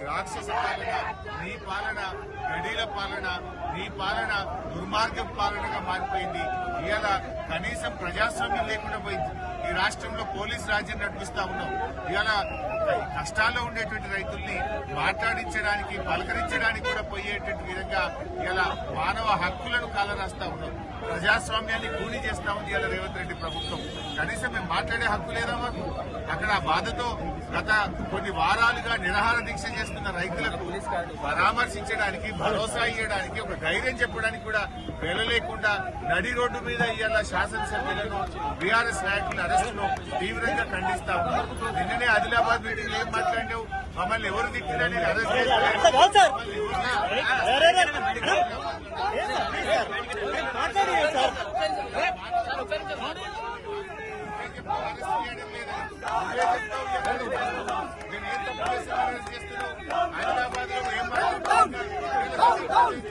రాక్షస పాలన, నీ పాలన గడీల పాలన, నీ పాలన దుర్మార్గ పాలనగా మారిపోయింది. ఇవాళ కనీసం ప్రజాస్వామ్యం లేకుండా పోయింది. ఈ రాష్ట్రంలో పోలీస్ రాజ్యం నడిపిస్తా ఉన్నాం. ఇవాళ కష్టాల్లో ఉండేటువంటి రైతుల్ని మాట్లాడించడానికి, పలకరించడానికి కూడా పోయేటువంటి విధంగా ఇలా మానవ హక్కులను కాలరాస్తా ఉన్నాం. ప్రజాస్వామ్యాన్ని కూలీ చేస్తా ఉంది ఇలా రేవంత్ రెడ్డి ప్రభుత్వం. కనీసం మేము మాట్లాడే హక్కు లేదా మాకు? అక్కడ ఆ బాధతో గత కొన్ని వారాలుగా నిరాహార దీక్ష చేస్తున్న రైతులకు పరామర్శించడానికి, భరోసా ఇవ్వడానికి, ఒక ధైర్యం చెప్పడానికి కూడా వెళ్ళలేకుండా నడి రోడ్డు మీద ఇవాళ శాసనసభ్యులను, బీఆర్ఎస్ నాయకుల అరెస్టును తీవ్రంగా ఖండిస్తా ఉన్నారు. నిన్ననే ఆదిలాబాద్ మీటింగ్ ఏం మాట్లాడినావు? మమ్మల్ని ఎవరు తిట్టినా నేను అరెస్ట్ చేయడం లేదా?